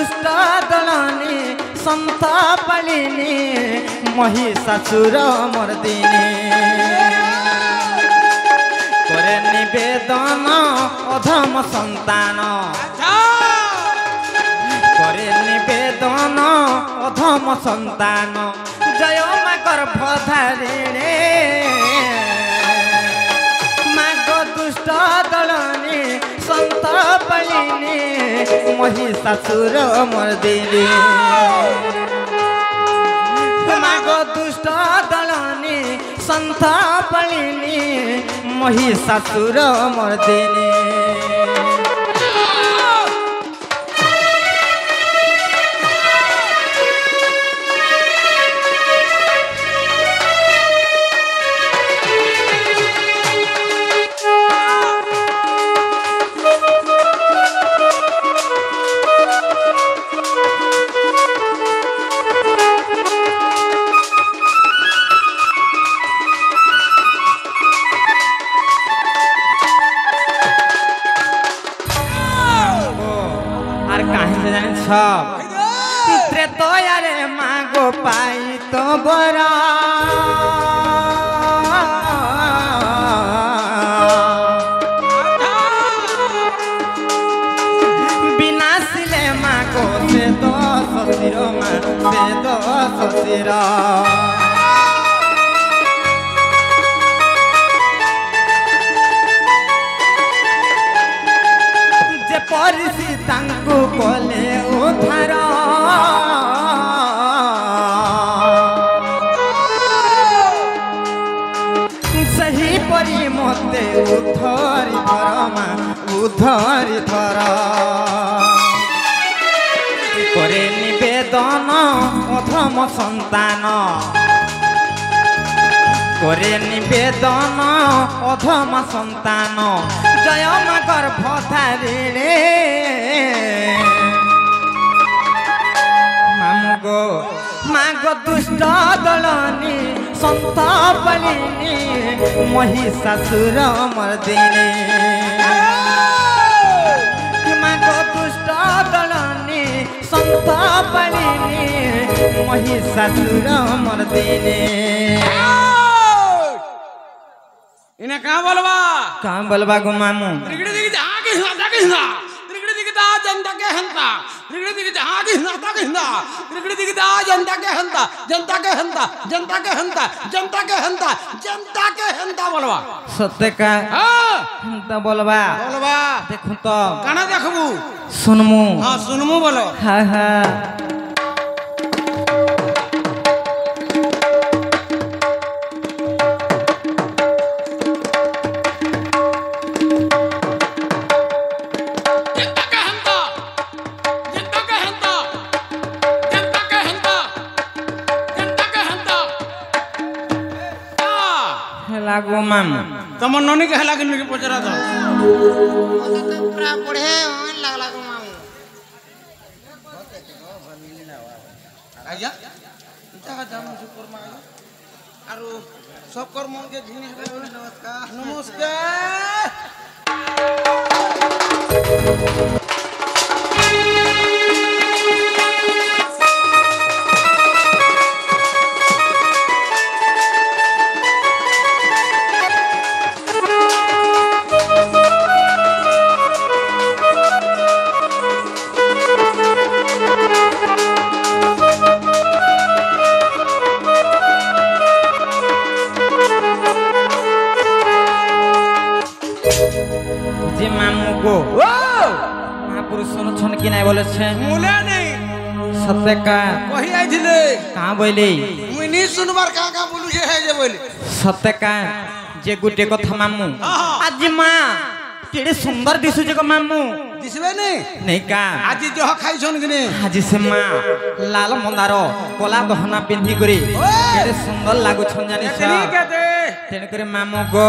दुष्ट दलनी संतापलिनी महिषासुर मर्दिनी करे निवेदन अधम संतान करे निवेदन अधम संतान जय माँ गर्भधारिणे माँ गो दुष्ट दलनी संतापलिनी महिषासुर मर्दिनी माँ गो दुष्ट दलनी संतापलिनी महिषासुर मर्दिनी त्रेतयारे मागो पाई तो बरा विनाशिले मागो से दो ससुर माँ से दो ससुर जे परिसी तांकु कोले उधार सही परी मते उधरी धर माँ उधरी धर करे निवेदन अधम संतान करे निवेदन अधम संतान जय माँ गर्भधारिणे माँ गो दुष्ट दलनी संतापलिनी महिषासुर मर्दिनी माँ गो दुष्ट दलनी संतापलिनी महिषासुर मर्दिनी इन्हें कहाँ बोलवा गो मामू जनता के हंता जनता के हंता जनता के हंता जनता के हंता जनता के हंता जनता के हंता बोलवा सत्य का हंता बोलवा देखू तो काना देखबू सुनमु हाँ सुनमु बोलो हाँ हाँ लागो मामू तम ननी के हला के पचरा दो तो पूरा पढ़े लागला गो मामू आजा जगह जाम सुपर मा आरो सब कर्म के झिनी नमस्कार नमस्कार जे मामू को महापुरुष सुन कि नहीं बोले छे मुले नहीं सत्य का कही आई थिले कहां बोले मुई नहीं सुनबार का बोलू जे है जे बोले सत्य का जे गुटे कथा मामू आज मां केड़े सुंदर दिसु जे को मामू दिसबे नहीं का आज जो खाई छन कि आज से मां लाल मंदार कोला गहना पिंधी करी केड़े सुंदर लागु छन जानि छ तेन करे मामू गो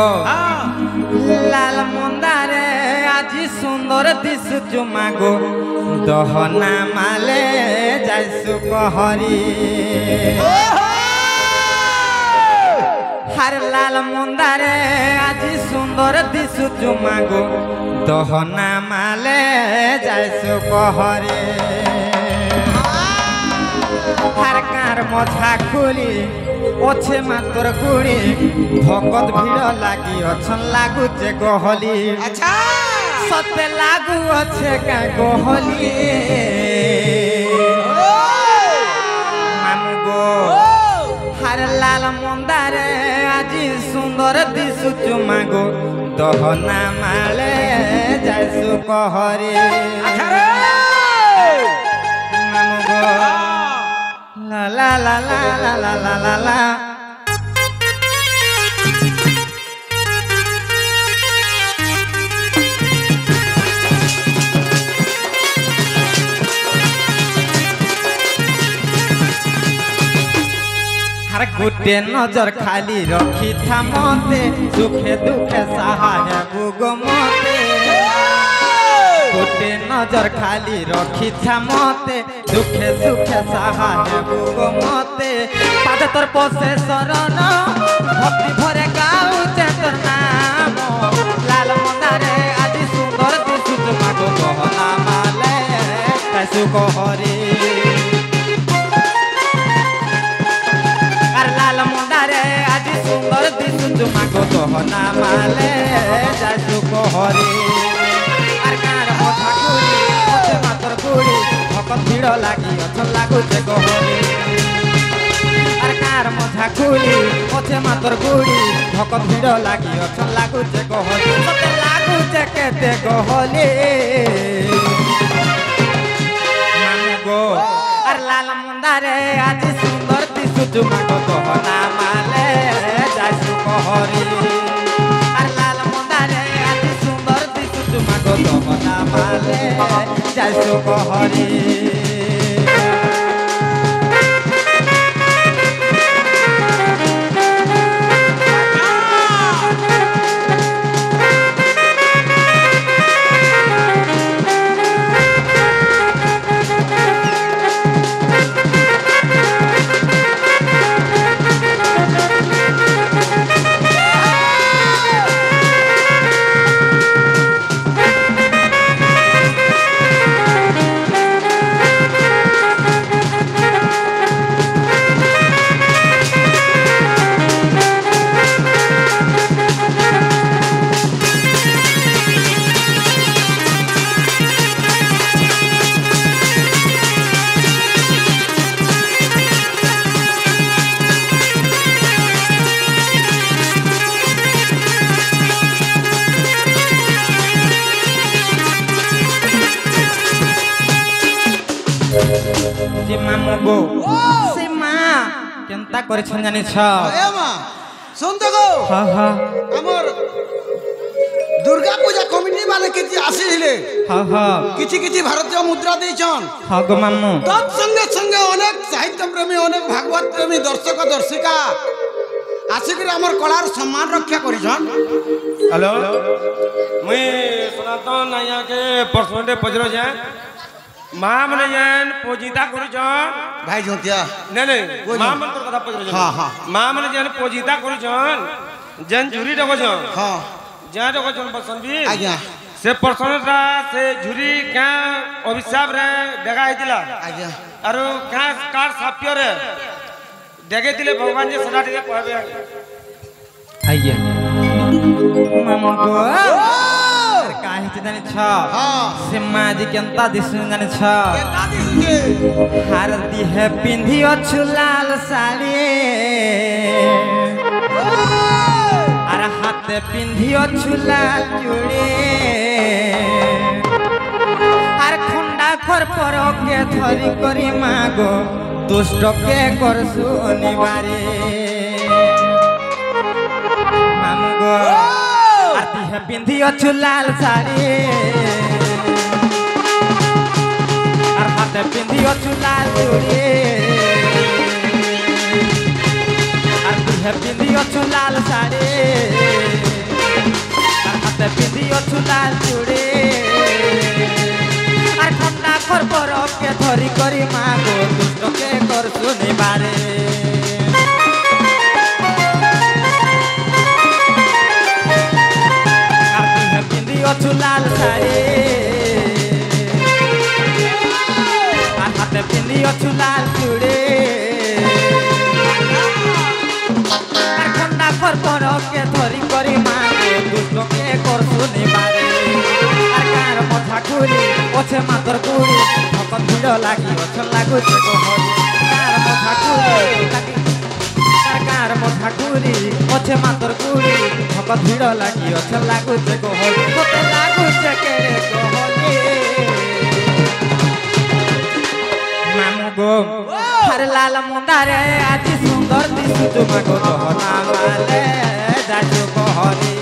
लाल मंदारे आज सुंदर दिसु जो मागो दहना माले जाइसु कहरी हर लाल मंदारे आज सुंदर दिसु जो मागो दहना माले जाइसु कहरी কার মঝা খুলি অছে মাতর গুড়ি ভকত ভিড় লাগি অছন লাগুছে গহলি আচ্ছা সতে লাগু আছে কা গহলি মামু গো হার লাল মন্দারে আজি সুন্দর দিশুচু মাগো দহনা মালে যাইসু কহরে মামু গো লা লা লা লা লা লা লা লা লা हर गुटे नजर खाली रखी था मते सुखे दुखे सहाय बुगो मते गुटे नजर खाली रखी था मते दुखे सुखे सहाय बुगो मते पाद तोर पसे शरण भक्ति भरे गाउचे तोर नाम लाल मंदारे आजी सुंदर दिसु तुमाको गहना माले कैसु कहरी लाल मुंडारे আজি সুন্দর দিশু তোমাকে গহনা মালে যাইসু কহরে আর কার মথা খুলি অছে মাতর গুড়ি ভকত ভিড় লাগি অছন লাগুছে গহরে আর কার মথা খুলি অছে মাতর গুড়ি ভকত ভিড় লাগি অছন লাগুছে গহরে সতে লাগুছে কেতে গহলে মামু গো আর লাল মুন্ডারে আজি সুন্দর দিশু তোমাকে গহনা মালে যাইসু কহরি আর লাল মুন্ডারে আজি সুন্দর দিশু তোমাকে গহনা মালে যাইসু কহরি যে মামু গো সে মা কেনতা করেছেন জানিছ এ মা শুন দেখো হ্যাঁ হ্যাঁ আমার দুর্গা পূজা কমিটি মানে কিছু আসিলে হ্যাঁ হ্যাঁ কিছু কিছু ভারতীয় মুদ্রা দিয়েছন হ্যাঁ গো মামু তৎ সঙ্গে সঙ্গে অনেক সাহিত্য প্রেমী অনেক ভাগবত প্রেমী দর্শক দর্শিকা আসিকি আমার কলার সম্মান রক্ষা করিছন हेलो मुई सनातन आया के परसोंडे पजरो जाए मां मने जान पोजीता करूछन ভাই ঝন্তিয়া ने ने बोलो। मां मन तोर कथा पजरो जाए हाँ, हाँ। मां मने जान पोजीता करूछन जन झुरी डगछन হ্যাঁ जा डगछन बसनबी আজ্ঞা से परसोंडा से झुरी का अभिशाप रे डेगा आइतिला আজ্ঞা आरो का कार सापियो रे डेगे दिले भगवान जी सदा टिके कहबे আইয়া মামু গো কাহি জানিছ হ্যাঁ সে মা যে কেনতা দিছু জানিছ কেতা দিছে হার দিহে পিন্ধি অছু লাল শাড়ি আর হাতে পিন্ধি অছু লাল চুড়ি আর খন্ডা খর পরকে ধরি করি মাগো দুষ্টকে করছু নিবারে মামু গো আর দিহে পিন্ধি অছু লাল শাড়ি আর হাতে পিন্ধি অছু লাল চুড়ি আর দিহে পিন্ধি অছু লাল শাড়ি আর হাতে পিন্ধি অছু লাল চুড়ি আর খন্ডা খর পরকে ধরি করি মাগো দুষ্টকে করছু নিবারে আর দিহে পিন্ধি অছু লাল শাড়ি আর হাতে পিন্ধি অছু লাল চুড়ি ମାତର କୁଡ଼ି ଭକ ଭିଡ଼ ଲାଗି ଅଛ ଲାଗୁଛେ ଗହଳି ଗାଁର ମଥା କୁଡ଼ି ଗାଁର ମଥା କୁଡ଼ି ଅଛେ ମାତର କୁଡ଼ି ଭକ ଭିଡ଼ ଲାଗି ଅଛ ଲାଗୁଛେ ଗହଳି ମତେ ଲାଗୁଛେ କେଡ଼େ ଗହଳି ମାମୁ ଗୋ हर लाल मुंदारे आज सुंदर दिसु तुमको दहना माले जाजु कहरी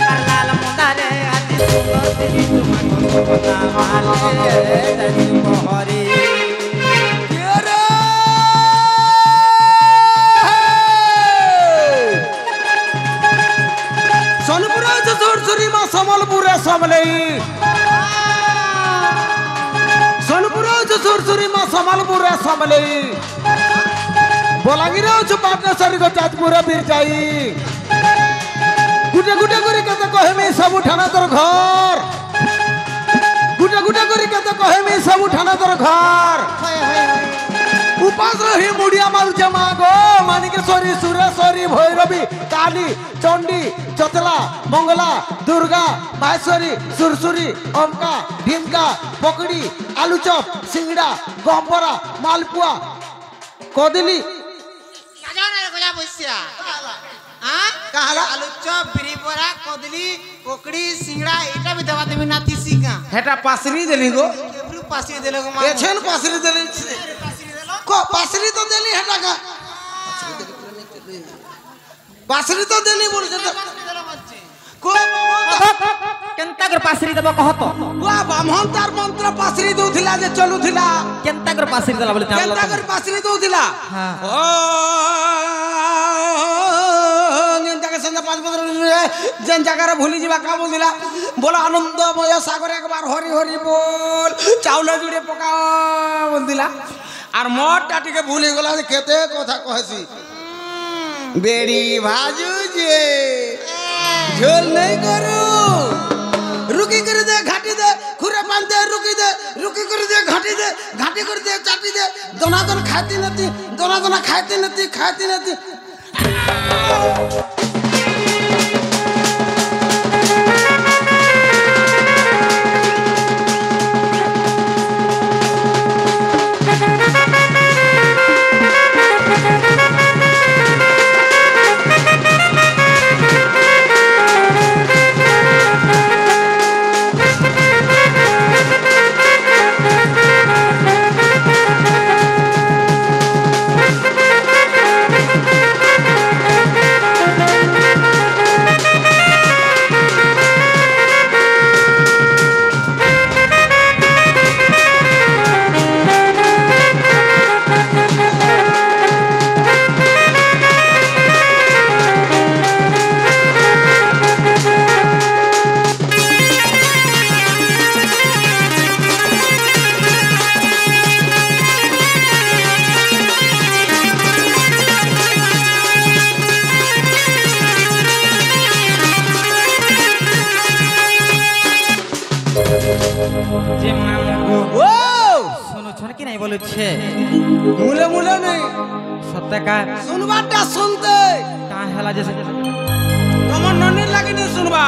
हर लाल मुंदारे आज सुंदर दिसु तुमको दहना माले जाजु कहरी सोनपुर सुरसुरी मा समलपुर सबलई सोनपुर सुरसुरी मा समलपुर सबलई बलांगीर पाटनेश्वरी जाजपुर बिरजाई गुटे गुटे करी केते कहमी सब ठाना तोर घर गुटे गुटे करी केते कहमी सब ठाना तोर घर उपास रही मुड़िया मालुचे मागो मानिकेश्वरी सुरेश्वरी भैरवी काली चंडी चतला मंगला दुर्गा माहेश्वरी सुरसुरी अमका ढिमका पकड़ी आलूचप सिंगड़ा गहबरा मालपुआ कदली आलूचप बिरी बरा कदली पकड़ी सिंगड़ा एटा भी दवा देबी ना तीसी का हेटा पासरी देली गो केबरू पासी देले गो एछन पासरी देली को पासरी तो देली हेटा का पासरी तो देली बोल को केंता कर पासरी देबो कहत को ब्राह्मण तार मंत्र पासरी दउथिला जे चलुथिला केंता कर पासरी देला बोले जानलो केंता कर पासरी दउथिला हां ओ केंता के संग पांच पत्र जेन जगह भूली जीवा का बोलिला बोला आनंदमय सागर एक बार हरि हरि बोल चाउल जुड़े पका बोलिला আর মরটা টিকে ভুলে গলা খেতে কথা কহছি বেড়ি ভাজু যে ঝোল নাই করু রুকি করে দে ঘাটি দে খুরে পান দে রুকি করে দে ঘাটি করে দে চাটি দে দনা দনা খাইতে নতি जे मामू ओ सुनो छन कि नहीं बोलु छे मुले नहीं सत्य का सुनबाटा सुनते का हला जैसे तमन ननी लागिनी सुनबा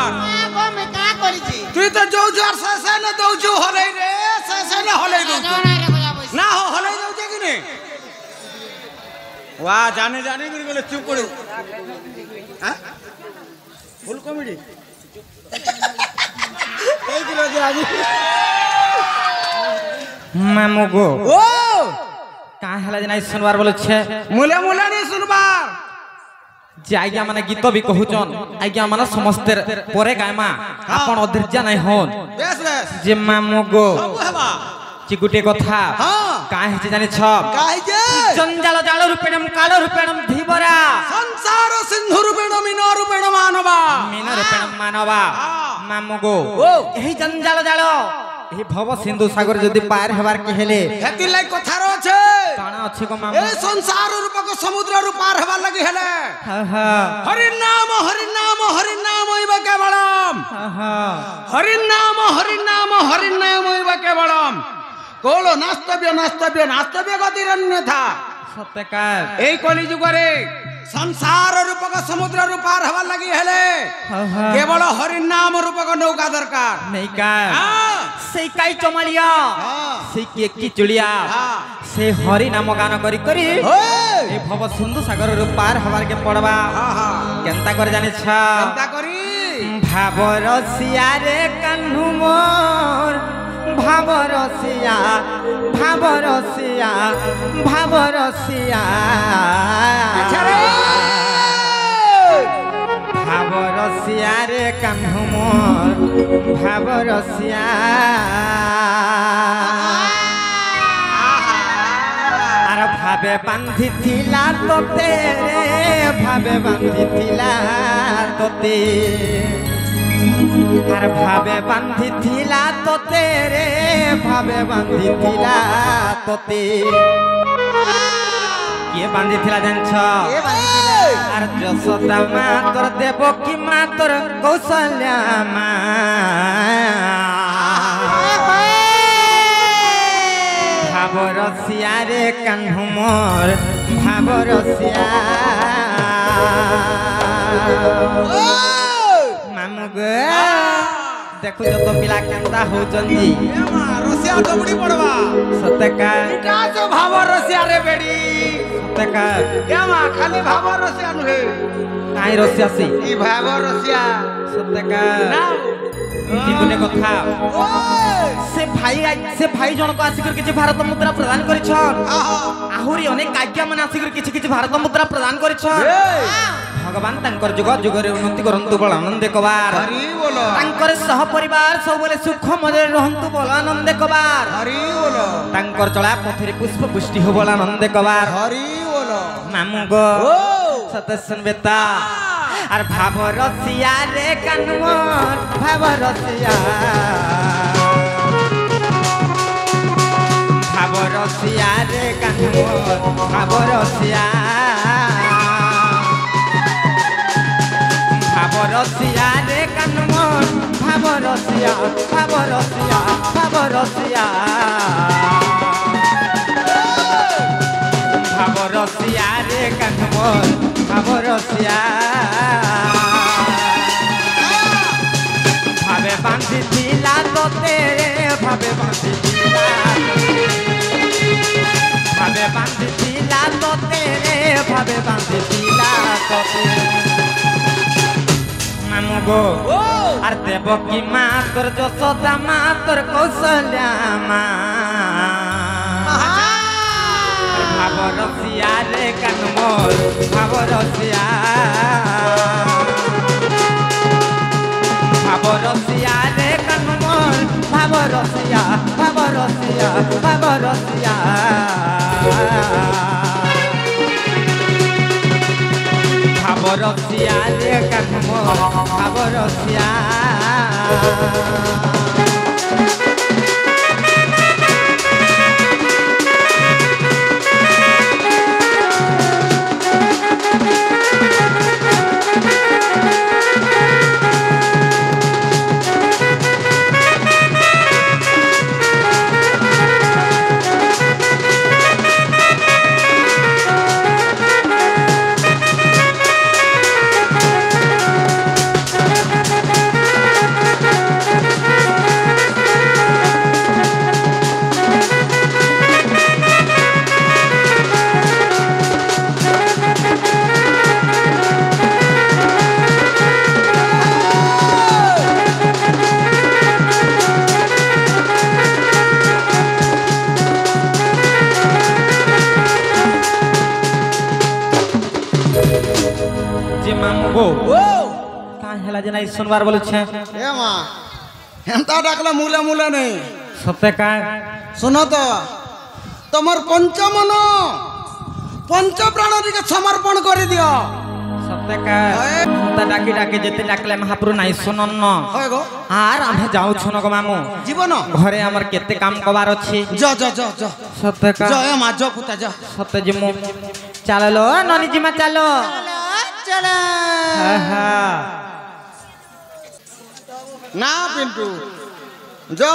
गो में का करी छी তুই তো জৌজুয়ার শেষে না দৌজু হলেই রে শেষে না হলেই দৌজু না হলেই দৌজে কি নে ওয়া জানে করে বলে চুপ করে হ্যাঁ ফুল কমেডি এই দিলো যে আজি मामू गो ও का हला जे नहीं सुनवार बोलु छे मुले नहीं सुनबार जे आज्ञा माने गीत भी कहूचन आज्ञा माने समस्त परे गायमा आपण अधैर्य नहीं होन बेस जे मामू गो सब हेबा कि गुटे कथा हाँ। का हे जाने छब काहे जे जंजाल जाल रूपेणम काल रूपेणम धीबरा संसार सिंधु रूपेण मीन रूपेण मानवा मीन रूपेणम मानवा हाँ। मामू गो ओ। एही जंजाल जाल एही भव सिंधु सागर जदी पार हेबार के हेले हेति लाई कथार আছে काना अछि को ए मामू संसार रूपक समुद्र रू पार हेबार लागि हेले हा हा हरि नाम इव केवलम हा हा हरि नाम इव केवलम कोलो नास्तव्य गतिरन्यथा सत्यकार এই কলি যুগরে संसार रूपक समुद्र रूपार हवा लगी हेले केवल हरि नाम रूपक नौका दरकार नहीं का से काई चमलिया से की चुलिया से हरि नाम गान करी करी ए भव सिंधु सागर रू पार हवार के पड़वा केनता कर जाने छ केनता करी भावरसिया रे कान्हू मोर भावरसिया भावरसिया भावरसिया भावरसिया रे कान्हू मोर भावरसिया आर भावे बांधी थिला तोते रे भावे बांधी थिला तोते आर भावे बांधी थिला तोते रे भावे बांधी थिला तोते के बांधी थिला जानछ आर जसोदा मा तोर देवकी मा तोर कौशल्या मा भावरसिया रे कान्हू मोर भावरसिया मामू गे देखु तो पिला केनता होचंदी रसिया दबड़ी पड़वा सत्य का इटा जो भाव रसिया रे बेड़ी सत्य का क्या मा खाली भाव रसिया नुहे काई रसिया सी ई भाव रसिया सत्य का ना जीवने कथा से भाई जन को आसिकर किछि भारत मुद्रा प्रदान करि छन आहुरी अनेक काज्ञा माने आसिकर किछि किछि भारत मुद्रा प्रदान करि छन भगवान तांकर जुग जुगरे उन्नति करंतु बल आनंद कबार हरि बोलो तांकर सह परिवार सब बोले सुख मजे रहंतु बल आनंद कबार हरि बोलो तांकर चला पथरे पुष्प पुष्टि हो बल आनंद कबार हरि बोलो मामू गो सतसन बेता आर भावरसिया रे कान्हू भावरसिया भावरसिया रे कान्हू भावरसिया भावरसिया रे कान्हू भावरसिया भावरसिया भावरसिया भावरसिया रे कान्हू भावरसिया भावे बांधी थिला तोते भावे बांधी थिला भावे बांधी थिला तोते भावे बांधी थिला तोते मामू गो आर देवकी मा तोर जसोदा मा तोर कौशल्या मा भावरसिया रे कान्हू मोर भावरसिया भावरसिया रे कान्हू मोर भावरसिया भावरसिया भावरसिया भावरसिया रे कान्हू मोर भावरसिया जे नहीं सुनवार बोले छे ए मां हेंता डाकला मूले मूले नहीं सत्य का सुनो तो तमर पंचमन पंच प्राण के समर्पण कर दियो सत्य का ता डाकी डाकी जेते डाकले महाप्रभु नहीं सुनन न होय गो आर आमे जाऊ छन गो मामू जीवन घरे हमर केते काम कबार अछि ज ज ज ज सत्य का ज ए मां ज पुता ज सत्य जी मु चलो ननी जी मा चलो चलो हा हा ना पिंटू जो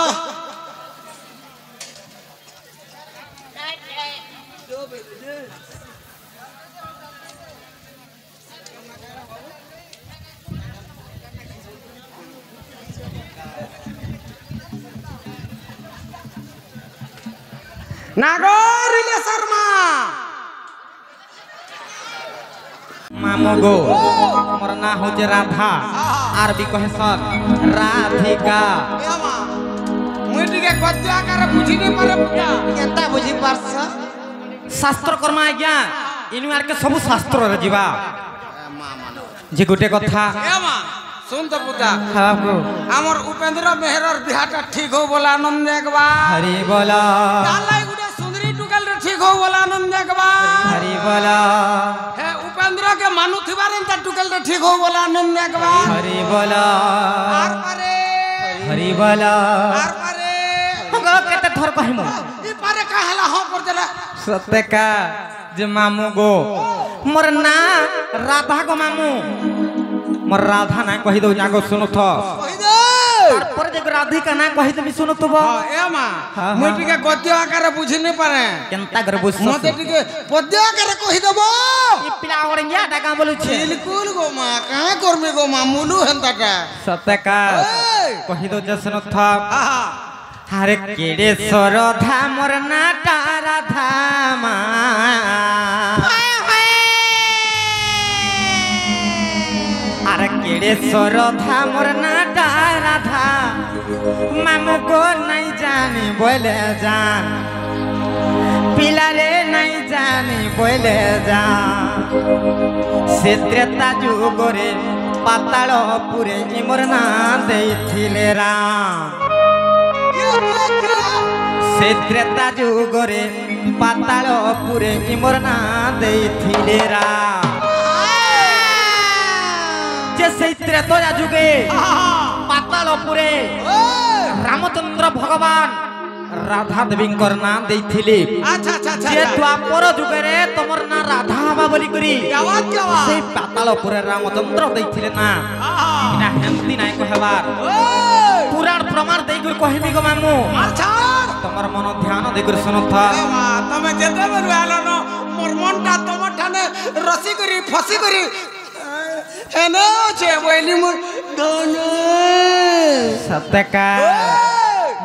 নাগরিলে শর্মা মামু গো মোর না হচ্ছে রাধা আর বি কহে সর রাধিকা মুই টিকে গদ্য আকারে বুঝিনি পারে পুতা কেনতা বুঝি পারছ শাস্ত্র কর্মা আজ্ঞা ইনু আর কে সবু শাস্ত্র রে ଯିବା যে গোটে কথা এ মা শুন তো পুতা হ্যাঁ গো আমার উপেন্দ্র মেহরর বিহাটা ঠিক হো বলে আনন্দ একবা হরি বলা তালাই গুডে সুন্দরী টুকাল রে ঠিক হো বলে আনন্দ একবা হরি বলা হে উপেন্দ্র কে মানু থিবারেন তা টুকাল রে ঠিক হো বলে আনন্দ একবা হরি বলা আর পারে হরি বলা আর পারে গো কেতে থর কহিমু ই পারে কাহলা হ কর দেলা সত্যকা যে মামু গো মোর না রাধা গো মামু মোর রাধা না কহি দউ জাগো শুনো থ কই দে তারপরে যে রাধিকা না কহি তুমি শুনো তো এ মা মুই টিকে গদ্য আকারে বুঝিনি পারে কেনতা করে বুঝছ মতে টিকে পদ্য আকারে কই দেব ই পিলা ওড়িয়া ডাকা বলুছে বিলকুল গো মা কা করমি গো মা মুলু হেনতাটা সত্যকা এই! কহি দউ যে শুনো থ আহা আরে কেড়ে সরধা মোর নাটা রাধা মা আরে কেড়ে সরধা মোর নাটা রাধা মামু গো নাই জানি বলে জান পিলারে নাই জানি বলে জান সে ত্রেতা যুগরে পাতাল পুরে মোর না ଦେଇଥିଲେ রাম সে ত্রেতা যুগরে পাতাল পুরে মোর না ଦେଇଥିଲେ রাম যে সেই ত্রেতয়া যুগে পাতাল পুরে রামচন্দ্র ভগবান রাধা দেবীঙ্কর না ଦେଇଥିଲେ আচ্ছা আচ্ছা আচ্ছা যে দ্বাপর যুগরে তোমার না রাধা হবা বলি করি গাওয়াত গাওয়া সেই পাতাল পুরে রামচন্দ্র ଦେଇଥିଲେ না এটা হেমতি নাই কহবার পুরাণ প্রমাণ দেই করে কহিবি গো মামু আচ্ছা তোমার মন ধ্যান দেই করে শুনো থা মা তুমি যেতে বেরু আলো ন মোর মনটা তোমার ঠানে রসি করি ফসি করি এনে আছে বইলি মোর ধনে সত্যকা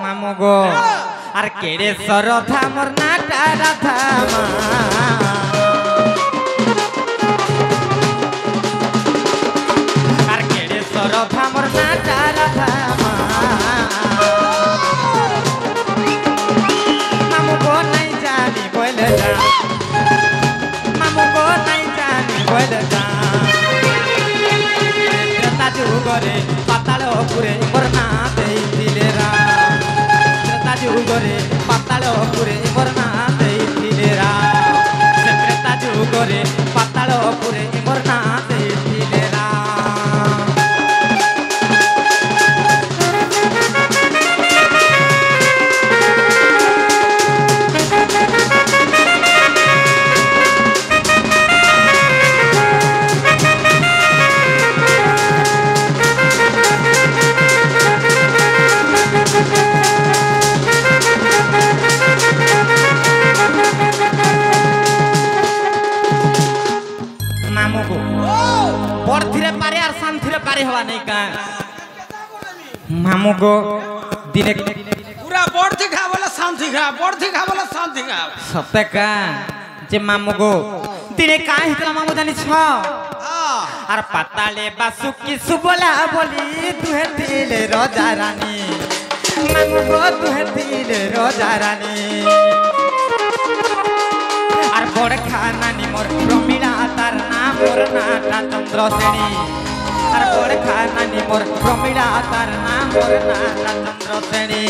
মামু গো আর কেড়ে সরধা মোর নাটা রাধা মা আর কেড়ে সরধা মোর নাটা রাধা মা মামু গো নাই জানি বলে যা মামু গো নাই জানি বলে যা ত্রেতা যুগরে পাতাল পুরে মোর না ଦେଇଥିଲେ রাম ত্রেতা যুগরে পাতাল পুরে মোর না ଦେଇଥିଲେ রাম ସେ ତ୍ରେତା ଯୁଗରେ ପାତାଳ ପୁରେ ମୋର ନା ଦେଇଥିଲେ ରାମ ମାମୁକୁ ପଢଥିରେ ପାରେ আর শান্তিরে পারে হওয়া নেই কা মামুগো দিনে পুরা বড়তি খা বলে শান্তি খা বড়তি খা বলে শান্তি খা সতে কা যে মামুগো দিনে কাই হিতলা মামু জানিছ আর পাতালে বাসুকি সুবলা বলি তুহে দিলে রাজা রানী মামুগো তুহে দিলে রাজা রানী আর বড় খানানি মোর প্রমিলা তার নাম মোর নাটা চন্দ্র শ্রেণী আর বড় খানানি মোর প্রমিলা তার নাম মোর নাটা চন্দ্র শ্রেণী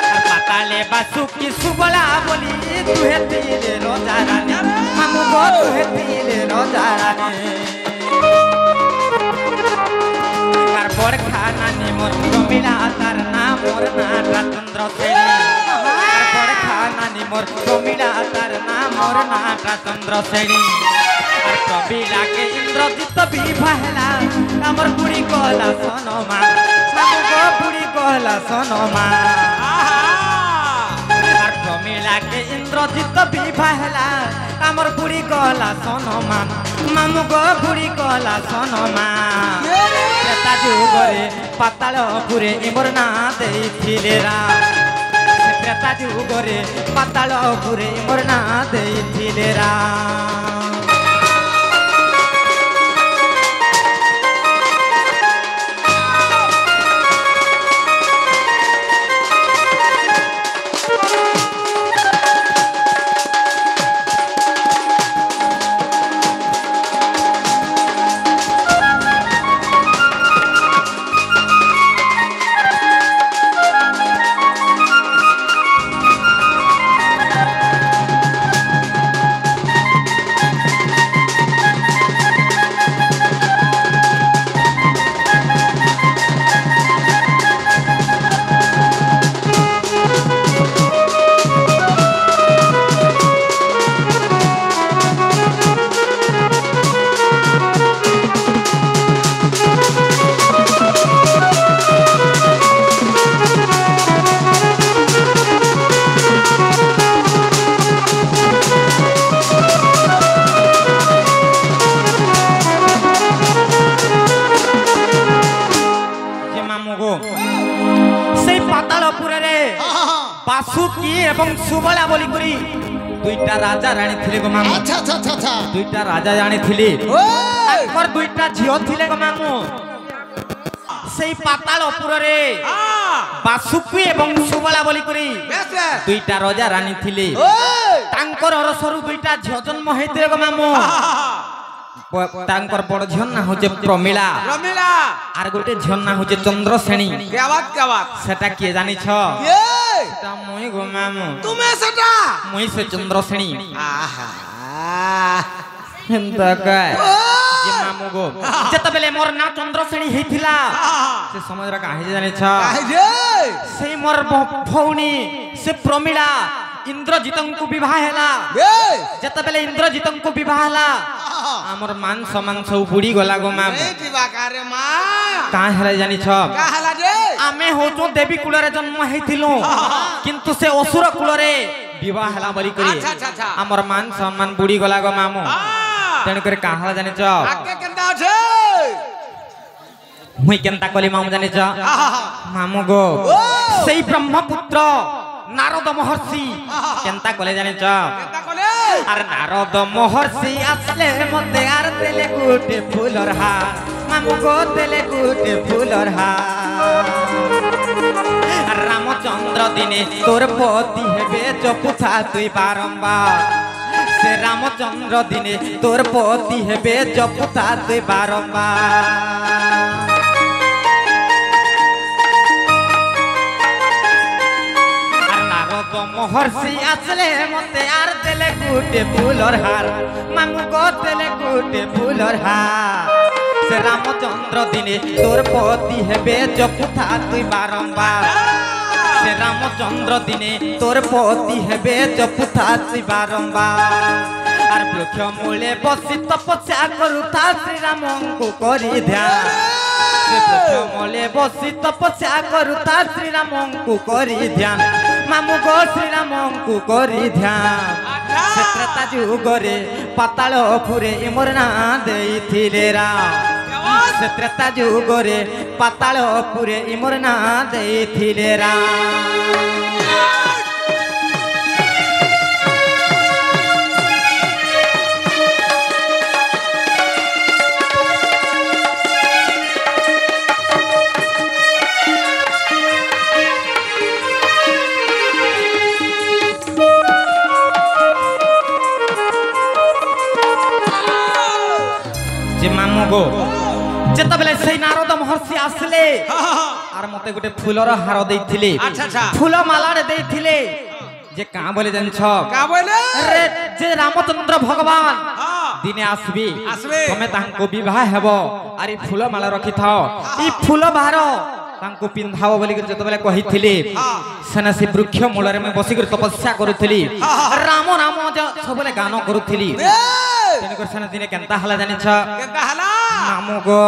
আর পাতালে বাসুকি সুবলা বলি তুহে দিলে রাজা রানী মামু গো তুহে দিলে রাজা রানী আর বড় খানানি মোর প্রমিলা তার নাম মোর নাটা চন্দ্র শ্রেণী আর বড় খানানি মোর প্রমিলা তার নাম মোর নাটা চন্দ্র শ্রেণী আর প্রমিলাকে ইন্দ্রজিৎ বিবাহ হেলা আমার বুড়ি কলা সনমা মামু গো বুড়ি কলা সনমা আর প্রমিলাকে ইন্দ্রজিৎ বিবাহ হেলা আমার বুড়ি কলা সনমা মামু গো বুড়ি কলা সনমা ত্রেতা যুগরে ପାତାଳପୁରେ ଇମର ନା ଦେଇଥିଲେ ରା ସେ ତ୍ରେତା ଯୁଗରେ ପାତାଳପୁରେ ଇମର ନା ଦେଇଥିଲେ ରା बासुकी एवं सुबला बोली करी दुईटा राजा रानी थिले गो मामू अच्छा अच्छा अच्छा अच्छा दुईटा राजा रानी थिले और दुईटा झियो थिले गो मामू सेई पातालपुर रे बासुकी एवं सुबला बोली करी दुईटा राजा रानी थिले तांकर अरसरु दुईटा झियो जन्म हेतिले गो मामू तांकर बड़ झियो ना होजे प्रमिला रमिला आर गोटे झियो ना होजे चंद्रसेनी क्या बात सेटा के जानि छ ये सेटा मुई गो मामू तुम्हें सटा मुई से चंद्रसेनी आहा हेंता काय जे मामू गो जत बेले मोर ना चंद्रसेनी हेथिला से समझ रा काहे जानि छ काहे जे से मोर भौनी से प्रमिला इंद्रजितं को विवाह हैला जत बेले इंद्रजितं को विवाह हैला हमर मान सम्मान सब बुड़ी गला गो मामू ए जीवा कारे मां का हैला जानि छ का हला जे आमे होचो देवी कुल रे जन्म हेथिलो किंतु से असुर कुल रे विवाह हैला बली करी अच्छा अच्छा अच्छा हमर मान सम्मान बुड़ी गला गो मामू तेन करे का हैला जानि छ आके केंदा छे मुई केंता कली मामू जानि छ मामू गो सेई ब्रह्मपुत्र नारद महर्षि केंता कले जानि छ केंदा कोले अरे नारद महर्षि आसले मते आर देले गुटे फूलर हार मामू गो देले गुटे फूलर हार रामचंद्र दिने तोर पति हेबे जपुथा तुई बारंबार से रामचंद्र दिने तोर पति हेबे जपुथा तुई बारंबार महर्षि आसले मते आर देले गुटे फूलर हार मामू गो देले गुटे फूलर हार से रामचंद्र दिने तोर पति हेबे जपुथा तुई बारंबार से रामचंद्र दिने तोर पति हेबे जपुथा तुई बारंबार आर वृक्ष मूले बसी तपस्या करुथा श्री राम को करी ध्यान से वृक्ष मूले बसी तपस्या करुथा श्री राम को करी ध्यान मामू गो श्री राम को करी ध्यान से त्रेता जुगरे पातालपुरे इमर ना देइथिले राम से त्रेता जुगरे पातालपुरे इमर ना देइथिले राम जत बेले से नारद महर्षि आसले आर मते गोटे फूलर हार देइथिले अच्छा अच्छा फूल माला रे देइथिले जे का बोले जन छ का बोले अरे जे रामचंद्र भगवान दिने आसबी तमे तांको विवाह हेबो अरे फूल माला रखि थाओ ई फूल बाहर तांको पिंधाओ बोली जत बेले कहिथिले सेना से वृक्ष मूल रे में बसी कर तपस्या करूथिली राम राम सबले गान करूथिली तेने कर सेना दिने केनता हला जानि छ केंदा हला मामू गो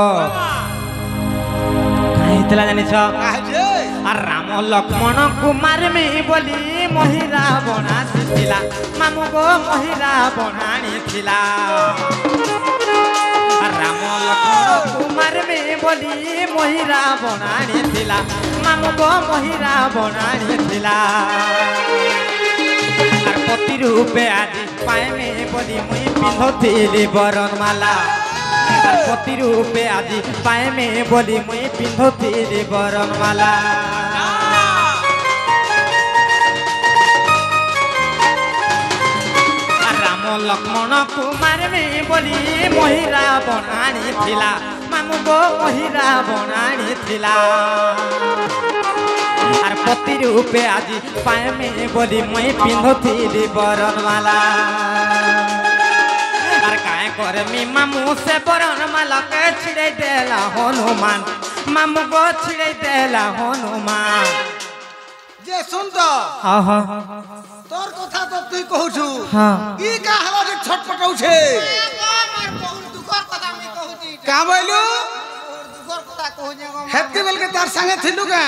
काहेतला जानि छ काहे आ राम लक्ष्मण कुमार में बोली महिरा बना थिला मामू गो महिरा बनानी थिला आ राम लक्ष्मण कुमार में बोली महिरा बनानी थिला मामू गो महिरा बनानी थिला आर पति रूपे आज पाए में बोली मुई पिंधुथिली बरनमाला आर पति रूपे आज पाए में बोली मुई पिंधुथिली बरनमाला लक्ष्मण कुमार में बोली महिरा बनानी थिला मामू गो महिरा बनानी थिला आर पति रूपे आज पाए में बोली मुई पिंधुथिली बरनमाला आर काहे करे मी मामू से बरनमाला के छिड़े देला हनुमान मामू गो छिड़े देला हनुमान जे सुन तो हाँ हाँ तोर कथा तो तुई कहूछु हाँ ई का हला जे छटपटाउ छे दुखर कथा मैं कहूची का बोलू दुखर कथा कहूजे गो हेतके बेल के तार संगे थिलु के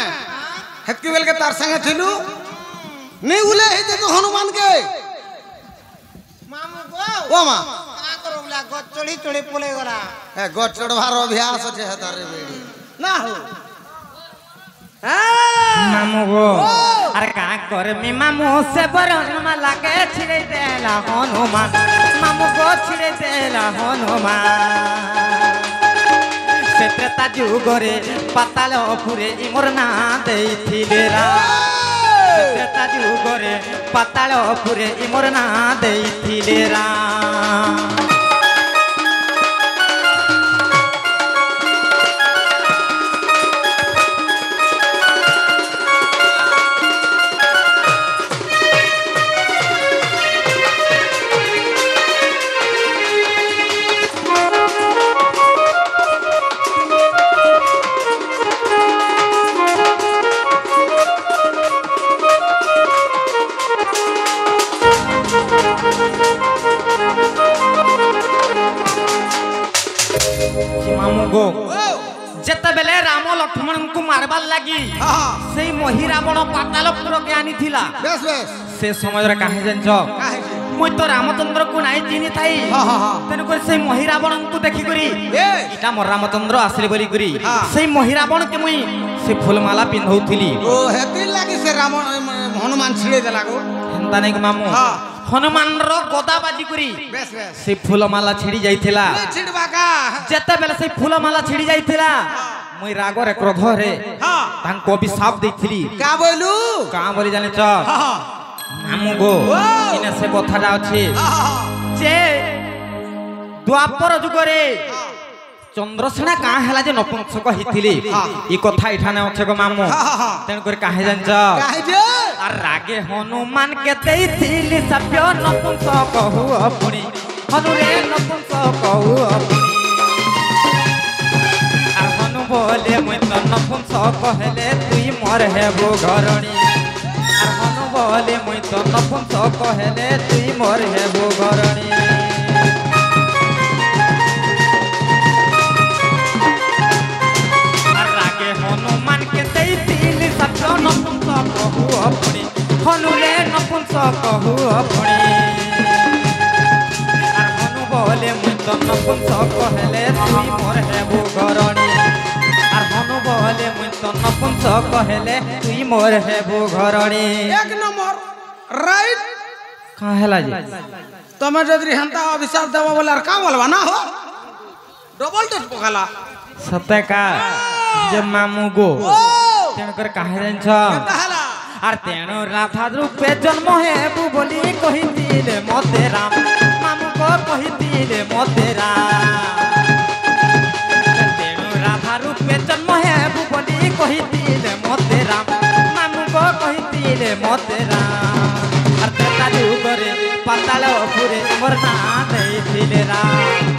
हेतके बेल के तार संगे थिलु नहीं उले हे तो हनुमान के मामू गो ओ मां का करबला गच चढ़ी चढ़ी पले गला ए गोट चढ़वार अभ्यास छे तारे बेड़ी ना हो मामू गो अरे का करे मी मामू से बरनमाला के छिड़े देला हनुमान मामू गो छिड़े देला हनुमान से त्रेता जुगरे पाताल पुरे इमोर ना देइथिले रा से त्रेता जुगरे पाताल पुरे इमोर ना देइथिले रा मामू गो जेते बेले राम लक्ष्मण को मारबार लगी से मही रावण पातालपुर के आनी थिला बेस बेस से समय रे काहे जानछ काहे मुई तो रामचंद्र को नाई चिनी थाई तेन कर से मही रावण को देखि करी इटा मोर रामचंद्र आसले बोली करी से मही रावण के मुई से फूलमाला पिंधौथिली ओ हेति लागी से रावण हनुमान छिड़े देला गो हेंता नै मामू हनुमान रो गोदा बाजी करी बेस बेस से फूलमाला छिड़ी जाइथिला छिड़बा का जेते बेले से फूलमाला छिड़ी जाइथिला मुई राग रे क्रोध रे तांको अभिशाप देथिली का बोलू का बोली जाने छ मामू गो इने से कथाटा अछि जे द्वापर जुगरे चंद्रसेना का हला जे नपुंसक हिथिली ई कथा इठाने अछि गो मामू तेन कर काहे जान छ काहे जे आर रागे हनुमान के देथिली सभ्य नपुंसक कहू अपनी हनु रे नपुंसक कहू अपनी आर हनु बोले मुई तो नपुंसक कहले तुई मोर हेबो घरणी आर हनु बोले मुई तो नपुंसक कहले तुई मोर हेबो घरणी आर रागे हनुमान के देथिली सभ्य नपुंसक कहू अपनी हनु रे नपुंसक कहू अपनी आर हनु बोले मुई तो नपुंसक कहले तुई मोर हेबो घरणी आर हनु बोले मुई तो नपुंसक कहले तुई मोर हेबो घरणी एक नंबर राइट का हैला जी तमे जदि हंता अभिशाप देबो बोला का बोलबा ना हो डबल डोज पकाला सत्य का जे मामू गो तेन कर काहे जान छ कहला आर तेणु राधा रूपे जन्म हेबु बोली कहिथिले मते राम मामू को कहिथिले मते राम तेणु राधा रूपे जन्म हेबु बोली कहिथिले मते राम मामू को कहिथिले मते राम आर तेता जुगरे पाताल पुरे मोर ना देथिले राम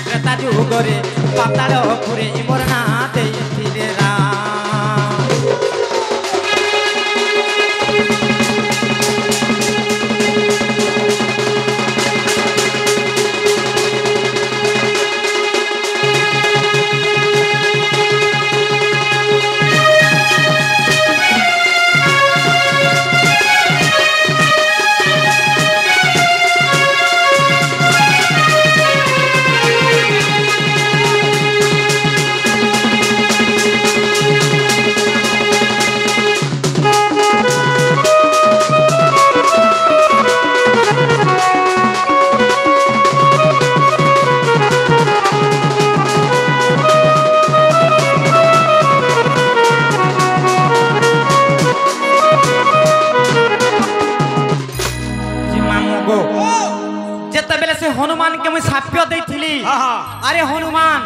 त्रेता जुगरे पाताल पुरे मोर ना देथिले राम আরে হনুমান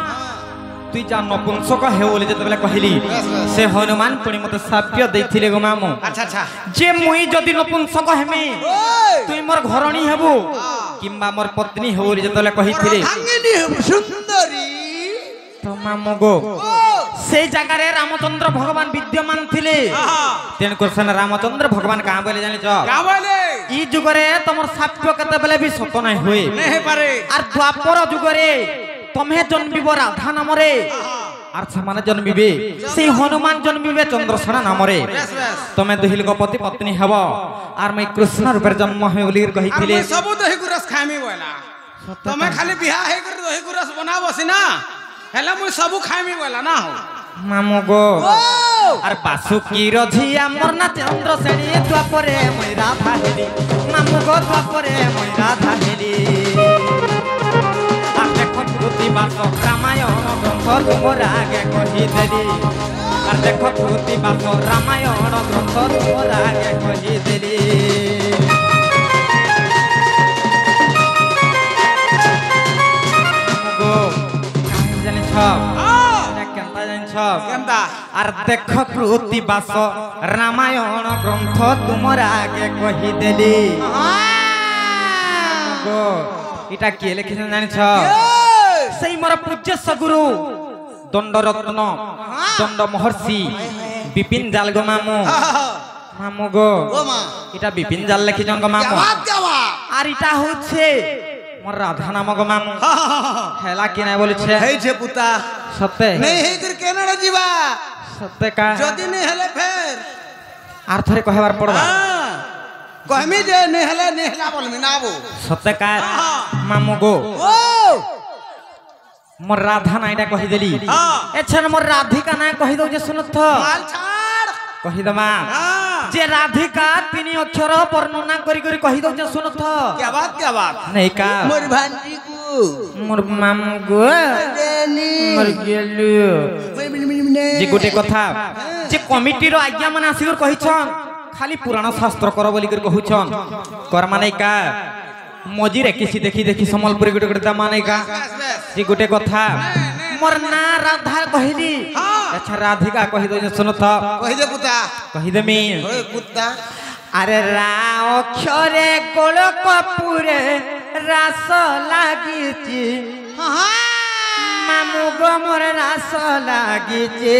তুই যা নপুংসক হে বলে যেতবেলে কহিলি সে হনুমান পুনি মতে সাপ্য দেইছিলে গো মামু আচ্ছা আচ্ছা যে মুই যদি নপুংসক হেমি তুই মোর ঘরণী হেবু কিংবা মোর পত্নী হেবু বলে যেতবেলে কহিছিলে ভাঙ্গিনি সুন্দরী তো মামু গো সেই জায়গায় রামচন্দ্র ভগবান বিদ্যমান থিলে তেণু করছেন রামচন্দ্র ভগবান কাঁ বলে জানিছ কা বলে ই যুগরে তোমার সাপ্য কেতেবেলে বি সত নাই হুয়ে নেহে পারে আর দ্বাপর যুগরে তুমি জন্মিব রাধা নামরে আর সেমানে জন্মিবে সেই হনুমান জন্মিবে চন্দ্রসেনা নামরে তুমি দুহিল পতি পত্নী হব আর মই কৃষ্ণ রূপের জন্ম হে বলি কহিছিলে আমি সব দহি গুরস খাইমি বলা তুমি খালি বিয়া হে করে দহি গুরস বনাবছি না হেলা মুই সব খাইমি বলা না হো মামু গো আর বাসুকির ঝিয়া মোর না চন্দ্রসেনী দ্বাপরে মই রাধা হেলি মামু গো দ্বাপরে মই রাধা হেলি আর দেখো প্রতিবাস রামায়ণ গ্রন্থ তোমার আগে কহিদেলি আর দেখো প্রতিবাস রামায়ণ গ্রন্থ তোমার আগে কহিদেলি জানিছ কেনতা জানিছ কেমতা আর দেখ প্রতিবাস রামায়ণ গ্রন্থ তোমার আগে কহিদেলি গো এটা কে লিখেছেন জানিছ সেই মোর পূজ্য সগুরু দণ্ডরত্ন দণ্ড মহর্ষি বিপিন জাল গো মামু মামু গো ও মা এটা বিপিন জাল লিখেছেন গো মামু জবাব দেওয়া আর এটা হচ্ছে মোর রাধা নাম গো মামু হেলা কি নাই বলেছে হেইছে পুতা সত্যি নেই হেই করে কেনাড়া ଯିବା সত্যি কা যদি নে হেলে ফের আর থরে কহবার পড়বা কহমি যে নে হেলা বলমি না বো সত্যি কা মামু গো ও মোর রাধা নাইটা কহিদেলি এছাড়া মোর রাধিকা নাই কহি দউ যে শুনথ মাল ছাড় কহি দমা যে রাধিকা তিনি অক্ষর বর্ণনা করি করি কহি দউ যে শুনথ क्या बात নাই কা मोर भांजी को মোর মামু গো देनी মোর গেলু যে গোটে কথা যে কমিটির আজ্ঞা মানে আসিকর কহিছন খালি পুরাণ শাস্ত্র কর বলি করে কহুছন কর মানে কা মজিরে কিছি দেখি দেখি সম্বলপুরি গোটে গোটে দাম মানে কা যে গোটে কথা মোর না রাধা কহিলি আচ্ছা রাধিকা কহি দে শুনো তো कहि दे पुता কহি দেমি ओए पुता আরে রা অক্ষরে গোল কপুরে রাস লাগিছি মামু গো মোর রাস লাগিছে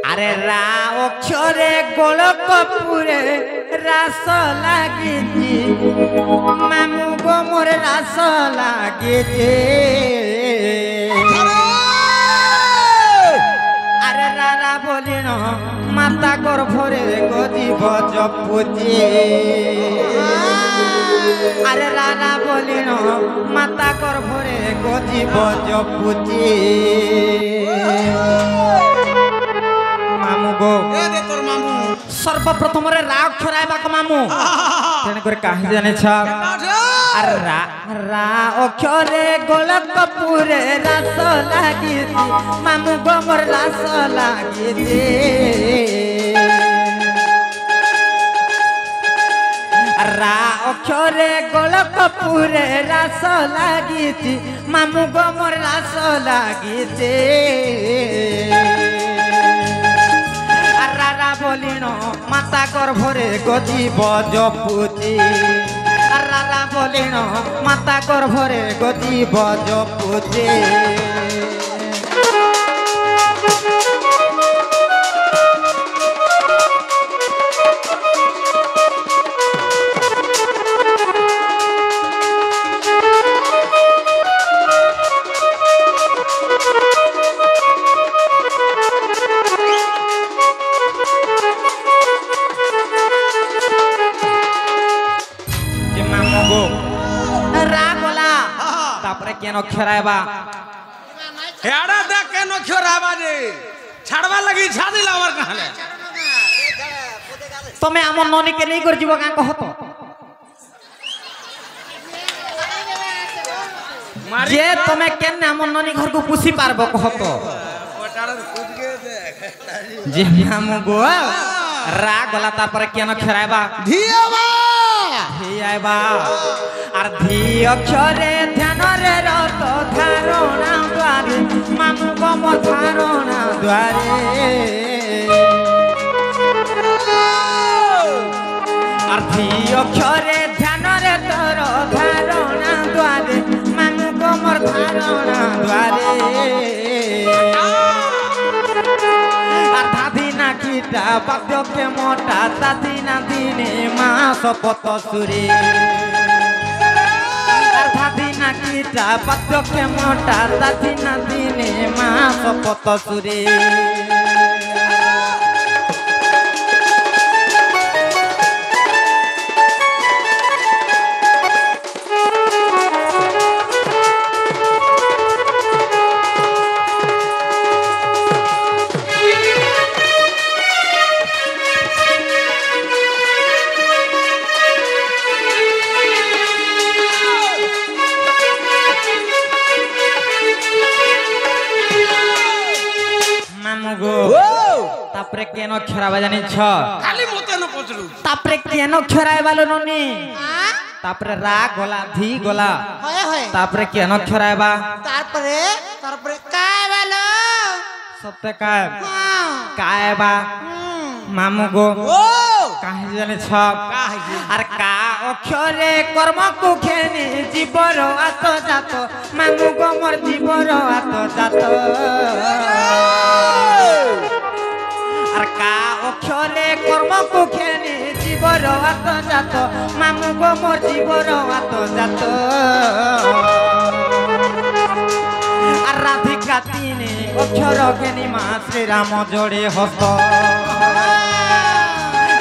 আরে রা অক্ষরে গোল কপুরে রাস লাগিছি মামু গো মোর রাস লাগিছে আরে রারা বলিন মাতা গর্ভরে গজিব জপুচি আরে রারা বলিন মাতা গর্ভরে গজিব জপুচি মামু গো ए दे तोर मामू সর্বপ্রথমরে রা অক্ষর আইবা কো মামু তেনে করে কাহি জানেছ আর রা রা অক্ষরে গোল কপুরে রাস লাগিছি মামু গো মোর রাস লাগিছি রা অক্ষরে গোল কপুরে রাস লাগিছি মামু গো মোর রাস লাগিছে আর রারা বলিন মাতা গর্ভরে গজিব জপুচি আর রারা বলিন মাতা গর্ভরে গজিব জপুচি যে মামু গো রা গলা তারপরে কেন খেরাইবা हेड़ा दे के नो खराबा रे छाड़वा लगी छादिला हमर कहले তুমি আমার ননিকে নেই করে যাব কাঁ কহত যে তুমি কেন আমার ননি ঘরকু পুষি পারব কহত ओटाड़ कूद के देख যে মামু গো রা গলা তারপরে কেন খেরাইবা धियावा হি আইবা আর ধি অক্ষরে ধ্যানরে রত ধারণা দ্বারে মামু গম ধারণা দ্বারে আর ধি অক্ষরে ধ্যানরে তোর ধারণা দ্বারে মামু গমর ধারণা দ্বারে আর ধাধি না কিটা বাদ্যকে মোটা দাদি না দিনে মা শপথ সুরে আর ধাধি না কিটা বাদ্যকে মোটা দাদি না দিনে মা শপথ সুরে তাপরে কেন খেরাবা জানিছ খালি মতে ন পচলু তাপরে কেন খেরাইবালো ননি তাপরে রা গলা ধি গলা হয় হয় তাপরে কেন খেরাইবা তারপরে তারপরে কায় বলো সত্যি কায় হ্যাঁ কায়বা মামু গো কাহি জানিছ আর কা অক্ষরে কর্ম কুখেনি জীবর আত জাত মামু গো মোর জীবর আত জাত আর কা অক্ষরে কর্ম কুখেনি জীবর আত জাত মামু গো মোর জীবর আত জাত আর রাধিকা তিনি অক্ষর জ্ঞানী মা শ্রীরাম জোড়ে হস্ত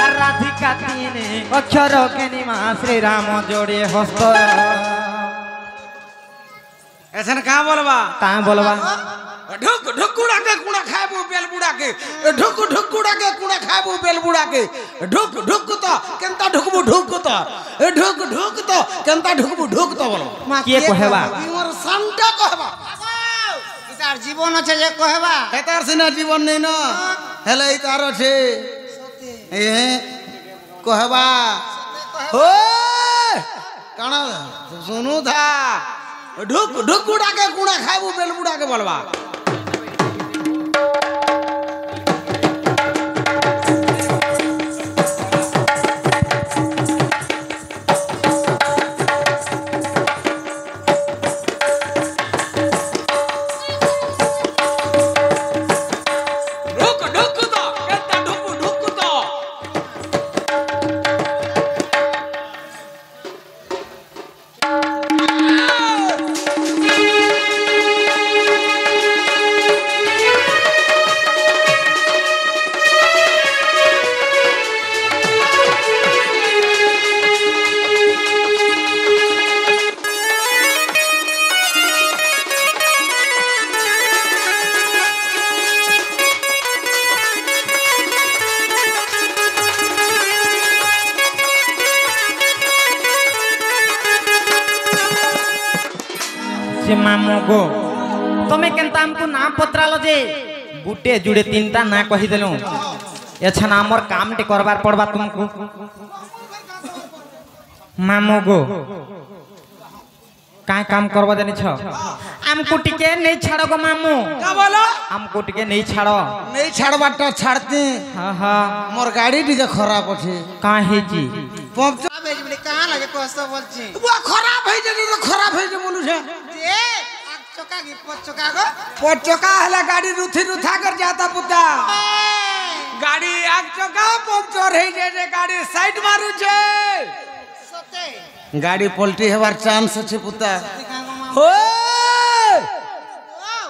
আর রাধিকা তিনি অক্ষর জ্ঞানী মা শ্রীরাম জোড়ে হস্ত ऐसा कहाँ बोलबा তা বলবা ढुक ढुकुड़ा के कुड़ा खाबू बेल बुड़ा के ढुक ढुकुड़ा के कुड़ा खाबू बेल बुड़ा के ढुक ढुक तो केंता ढुकबू ढुक तो ढुक तो केंता ढुकबू ढुक तो बोलो কিয়ে কহেবা इमर संटा कहबा তার জীবন আছে যে কহেবা এতার সিনা জীবন নেই না হেলে তার আছে এ कहबा ओ काना सुनु था ढुक ढुकुड़ा के कुड़ा खाबू बेल बुड़ा के बोलबा যে মামু গো তুমি কেনতা আমকু না পত্রালো যে গুটে জুড়ে তিনটা না কহি দেলু এছানা আমার কামটি করবার পড়বা তুমকু মামু গো কাই কাম করবা জানিছ আমকু টিকে নেই ছাড়ো গো মামু का बोलो আমকু টিকে নেই ছাড়ো नहीं छाड़बाटा छाड़ते হা হা मोर गाड़ी डीजे खराब আছে কাই হেজি पंक्चर বেজবলি কাহা লাগে কষ্ট বলছি वो खराब है जे तो खराब है जे बोलू छे যে আগ চকা কি পচ চকা গো पचका हला गाड़ी रुथी रुथा कर जाता पुता गाड़ी आग चका पंक्चर है जे गाड़ी साइड मारू छे সতে गाड़ी पलटी हेबार चांस আছে पुता ও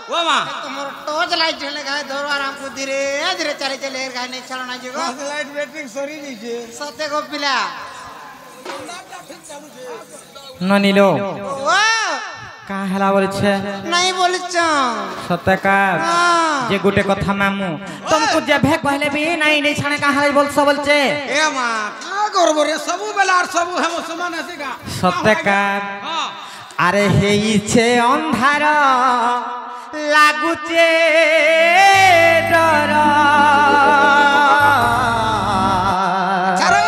ओ मां তোমার टॉर्च लाइट ढले गाय धरो आराम को धीरे धीरे चले चले गाय नहीं चलो ना जी गो लाइट बैटरी सरी नी छे সতে গো পিলা ননিলো ও কা হেলা বলছে नहीं बोलছ সত্যকার हां যে গুটে কথা মামু तुमको जे भे कहले भी नहीं नहीं छाने का हाल बोल बोलছে ए मां का करबो रे सबु बेला और सबु हम समान आसेगा সত্যকার हां আরে হেইছে অন্ধার লাগুছে ডর ছাড়ো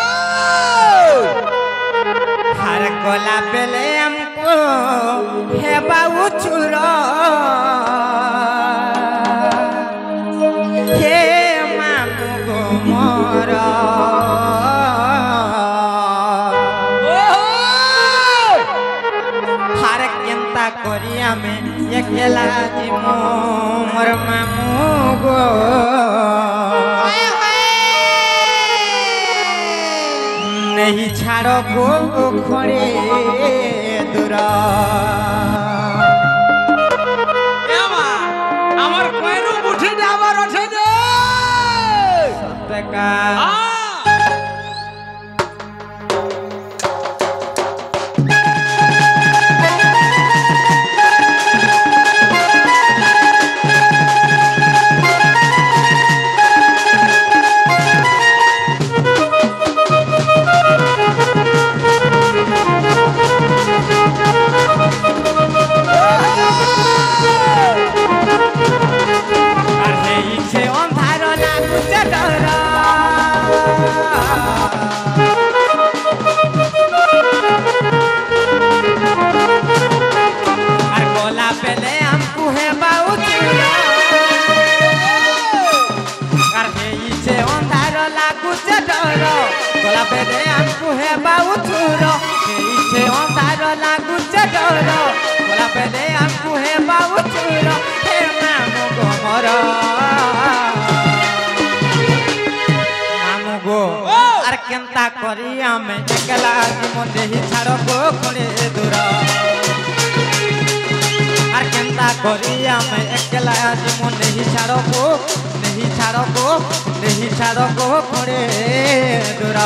करी आमे एकला जिमु मोर मामू गो नहीं छाड़ो गो खड़े दूर আমার কয়রু মুঠি দে আবার ওঠে দে सत्यका केंता करी आमे एकला जीवन देही छाड़ो गो खड़े दूर आर केंता करी आमे एकला जीवन देही छाड़ो गो खड़े दूर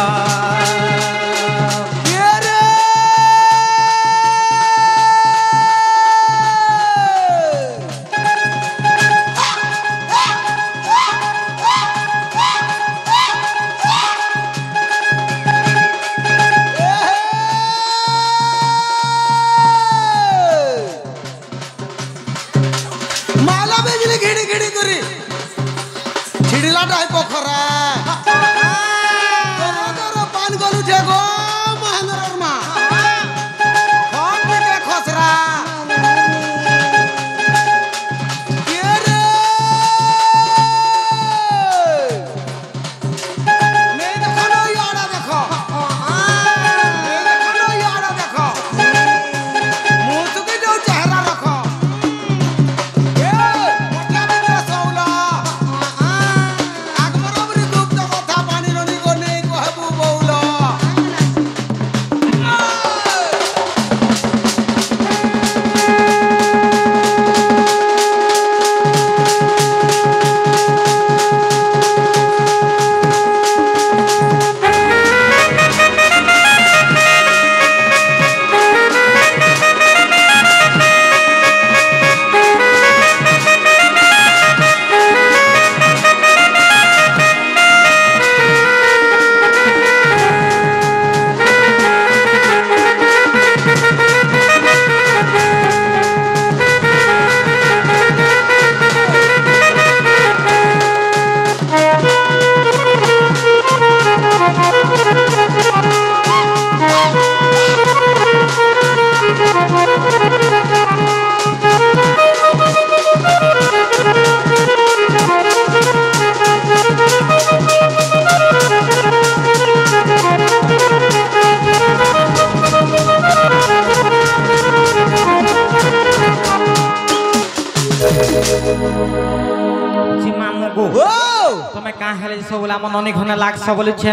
ननी घने लाग सब बोलछे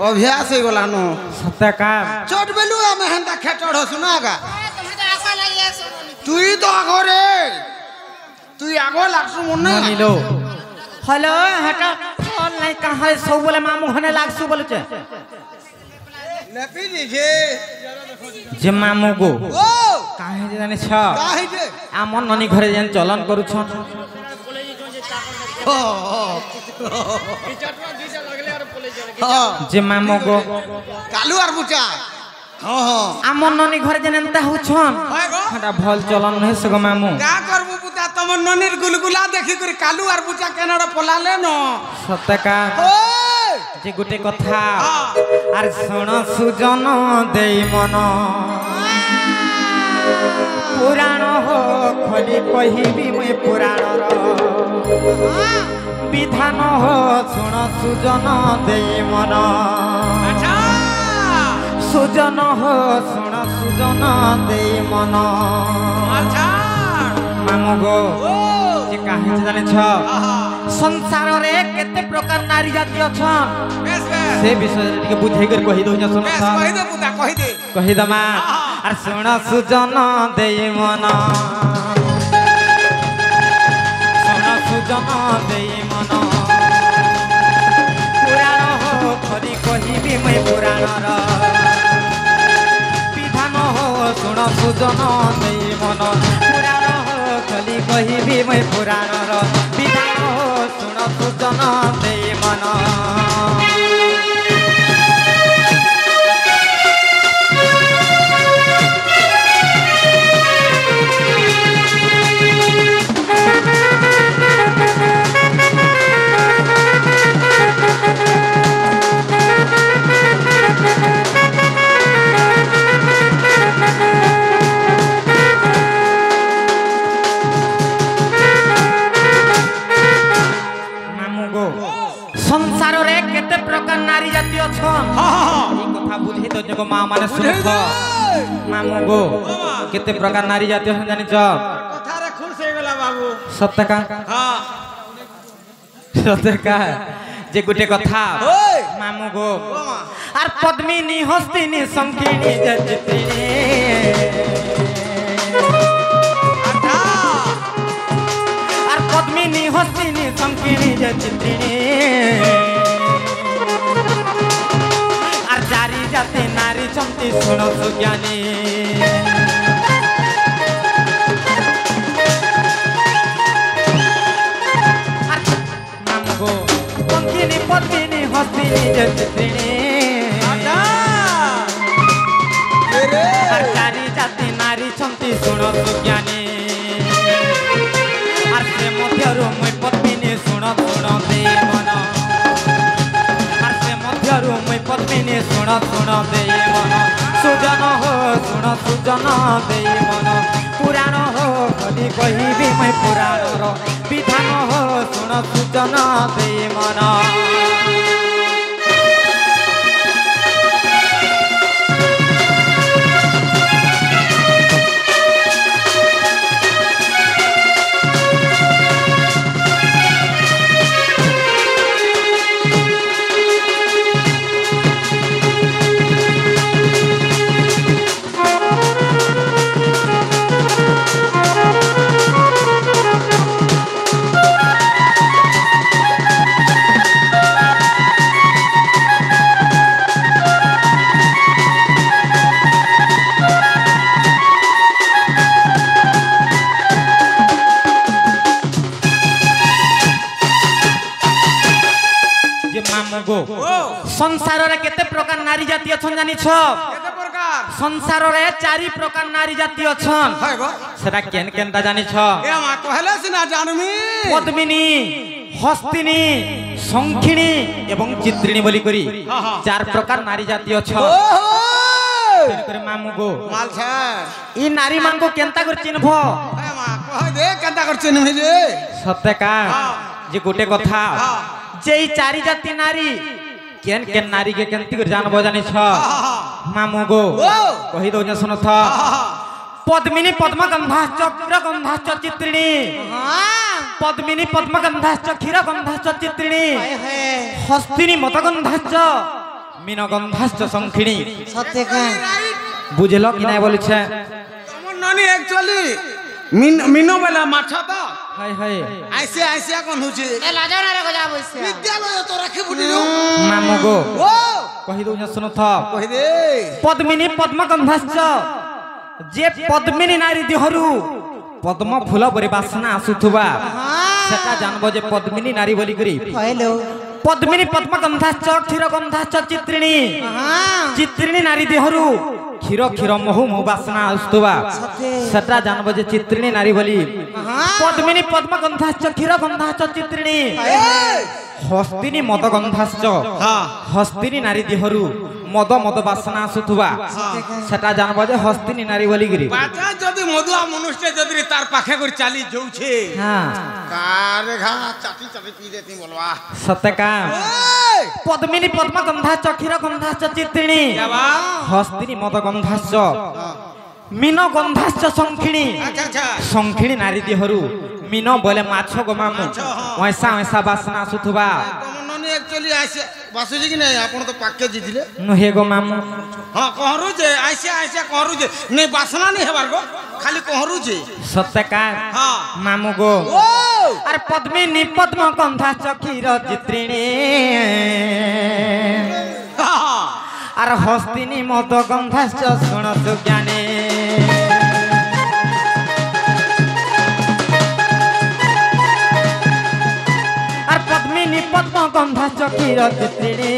अभ्यास हो गला नो सत्य का चोट बेलु हम हंदा खेटड़ हो सुनागा तुई तो आगरे तुई आगो लागसु मन ननी लो हेलो हटा फोन नहीं कहां सब बोले मामू घने लागसु बोलछे लेपी दीजे जे मामू गो ओ काहे जाने छ काहे जे आमन ननी घरे जन चलन करू छ जे मामू गो कालू आर बुचा आमन ननी घरे जन एंता हो छन हटा भल चलन नहीं सगो मामू का करबू बुता तम ननीर गुलगुला देखि कर कालू आर बुचा केनड़ पलाले न सत्य का जे गुटे कथा आर सुन सुजन देई मन पुराण हो खोली कहिबी मुई पुराण विधान हो सुन सुजन देई मन सुजन हो सुन सुजन देई मन मामो गो जे काहे जाने छ संसार रे केते प्रकार नारी जाति अछन बेस बेस से विषय के बुझे कर कहि दो सुन बेस कहि दे पुता कहि दे कहि दमा आर सुन सुजन देई मन सुन सुजन देई मन पुराण हो खरी कहिबी मैं पुराण रा सुन सुजन देई मन पुराण हो खली कहिबी मैं पुराण रा विधान हो सुन सुजन देई मन संसार रे केते प्रकार नारी जाति अछन ई कथा बुझे तो जको मां माने सुनथ मामू गो केते प्रकार नारी जाति अछन जानि छ कथा रे खुश हे गेला बाबू सत्य का हां सत्य का जे गुटे कथा ओय मामू गो आर पद्मिनी हस्तिनी संकीर्णी जतिनी आर पद्मिनी हस्तिनी संकीर्णी जतिनी आर जारी जाते नारी चमती सुनो सुज्ञानी मामू गो पंकिनी पद्मिनी हस्तिनी जतिनी जारी जाति नारी छंती सुन सुज्ञानी आर से मध्यरु मैं पद्मिनी सुन सुन दे मन आर से मध्यरु मैं पद्मिनी सुन सुन दे मन सुजन हो सुन सुजन दे मन पुराण हो कदी कहिबी मैं पुराण रो विधान हो सुन सुजन दे मन संसार रे केते प्रकार नारी जाति अछन जानि छ केते प्रकार संसार रे चारि प्रकार नारी जाति अछन हाय गो सेटा केन केनता जानि छ ए मा कहले सिना जानमी पद्मिनी हस्तिनी संखिणी एवं चित्रिणी बोली करी चार प्रकार नारी जाति अछ तेन करे मामू गो माल छ ई नारी मान को केनता कर चिन्हबो ए मा कह दे केनता कर चिन्हबे जे सत्य का जे गोटे कथा जे चारि जाति नारी केन केन नारी के केनती कर जानबो जानि छ मामू गो कहि दो जे सुनथ पद्मिनी पद्मगंधाश्च क्षीरगंधाश्च चित्रिणी पद्मिनी पद्मगंधाश्च क्षीरगंधाश्च चित्रिणी हस्तिनी मतगंधाश्च मीनगंधाश्च संखिणी सत्य का बुझलो कि नहीं बोली छे हमर नानी एक्चुअली मीनो वाला माछा तो हाय हाय ऐसे ऐसे कोन होचे ए लाजो ना रे गजा बइसे विद्यालय तो रखे बुडिलो मामू गो ओ कहि दो जे सुनथ कहि दे पद्मिनी पद्मगंधाश्च जे पद्मिनी नारी देहरु पद्म फूल परि बासना आसुथुबा सेटा जानबो जे पद्मिनी नारी बोली करी हेलो पद्मिनी पद्मगंधाश्च क्षीरगंधाश्च चित्रिणी चित्रिणी नारी देहरु क्षीर क्षीर महु महु बासना आसुथुबा सेटा जानबो जे चित्रिणी नारी बोली पद्मिनी पद्मगंधाश्च क्षीरगंधाश्च चित्रिणी हस्तिनी मदगंधाश्च हस्तिनी नारी देहरु मद मद बासना आसुथुबा सेटा जानबो जे हस्तिनी नारी बोली गिरी बाचा जदी मधुआ मनुष्य जदी तार पाखे कर चाली जाउछे हां कार घा चाटी चाटी पी देती बोलवा सत्य का पद्मिनी पद्मगंधाश्च क्षीरगंधाश्च चित्रिणी हस्तिनी मदगंधाश्च মিন গন্ধাশ্চ শঙ্খিণী আচ্ছা আচ্ছা শঙ্খিণী নারী দেহরু মিন বলে মাছ গো মামু ওইসা ওইসা বাসনা আসুথবা ତମ ନନି ଆକ୍ଚୁଆଲି ଆଇସେ ବାସୁଛି କି ନାଇଁ ଆପଣ ତ ପାକେ ଜିଥିଲେ নুহে গো মামু ହଁ କହରୁଛେ ଆଇସେ ଆଇସେ କହରୁଛେ ନାଇଁ ବାସନା ନାଇଁ ହେବାର ଗো ଖାଲି କହରୁଛେ সত্যকার ହଁ মামু গো ଓ আর পদ্মিনী পদ্ম গন্ধাশ্চ ক্ষীর চিত্রিণী আর হস্তিনী মদ গন্ধাশ্চ শুণতু জ্ঞানে আর পদ্মিনী পদ্ম গন্ধাশ্চ ক্ষীর চিত্রিণী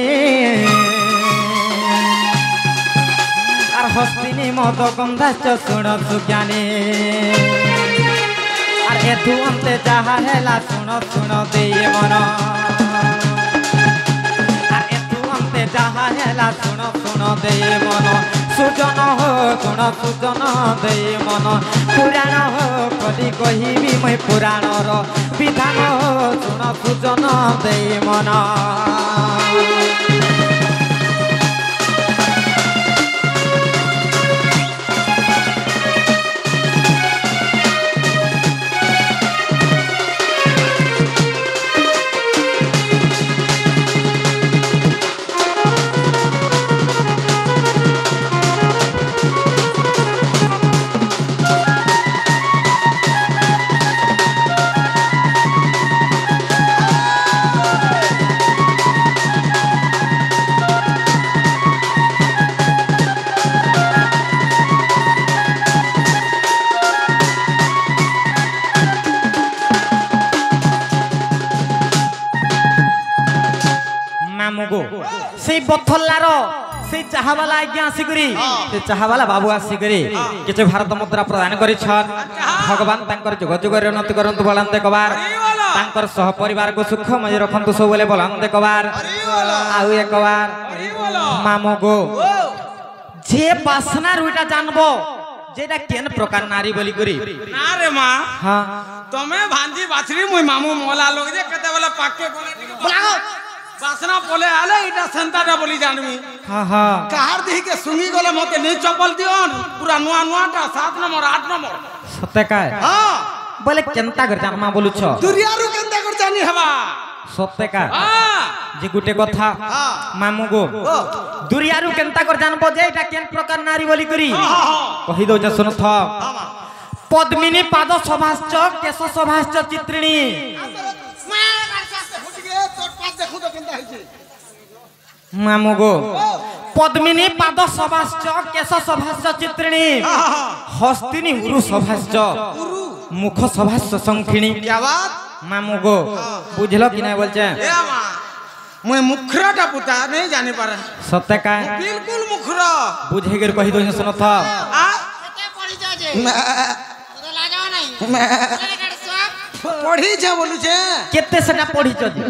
আর হস্তিনী মদ গন্ধাশ্চ শুণতু জ্ঞানে আর এথু অন্তে যাহা হেলা শুণ শুণ দিয়ে মন আর এথু অন্তে যাহা হেলা শুণ শুণ দিয়ে মন সুজন হো গুণ সুজন দিয়ে মন পুরাণ হো কলি কহিবি মই পুরাণর বিধান হো শুণ সুজন দিয়ে মন মামুগো সেই বথল্লার সেই চাহাবালা আজ্ঞা আসিকরি সেই চাহাবালা বাবু আসিকরি কিছু ভারত মুদ্রা প্রদান করেছন ভগবান তাঙ্কর যুগ যুগরে উন্নতি করন্তু বলন্দে কবার তাঙ্কর সহ পরিবারকে সুখময় রখন্তু ସବୁବେଳେ বলন্দে কবার আউ একবার মামুগো যে বাসনা রুইটা জানবো যেটা কেন প্রকার নারী বলি করি না রে মা হ্যাঁ ତମେ ଭାଞ୍ଜି ବାଛରି ମୁଇଁ ମାମୁ ମଲା ଲୋକ ଯେ କେତେବେଳେ ପାକେ ବୋଲାଗো ବାସନା ପଲେ ଆଲେ ଏଇଟା ସେନ୍ତାଟା ବୋଲି ଜାଣିବି হ্যাঁ হ্যাঁ କାହାର ଦିହିକେ ଶୁଙ୍ଗି ଗଲେ ମତେ ନେଇ ଚପଲ ଦିଅନ୍ ପୁରା ନୂଆ ନୂଆଟା 7 ନମ୍ବର 8 ନମ୍ବର সত্যকার ହଁ বলে কেনতা করে জানমা বলুছ ଦୁରିଆରୁ କେନ୍ତା କରି ଜାନି ହେବା সত্যকার ହଁ যে গুটে কথা হ্যাঁ মামু গো দুরিয়ারু কেনতা করে জানবো যে এটা কেন প্রকার নারী বলি করি ହଁ কহি দউছ শুন থ ହଁ পদ্মিনী পাদ শোভাশ্চ কেশ শোভাশ্চ চিত্রিণী মামু গো পদ্মিনী পাদ শোভাশ্চ কেশ শোভাশ্চ চিত্রিণী হস্তিনী উরু শোভাশ্চ মুখ শোভাশ্চ শঙ্খিণী क्या बात মামু গো বুঝলো কি না বলছে ए আমা মুই মুখরাটা পুতা नहीं जाने पारे সত্যকার बिल्कुल मुखर বুঝে গের কহি দউছ শুন থ आ কেতে পড়ি যাজে তোরে লাগাও নাই তোরে কাট সব पढ़ी छे बोलू छे কেতে সেটা পড়িছ যে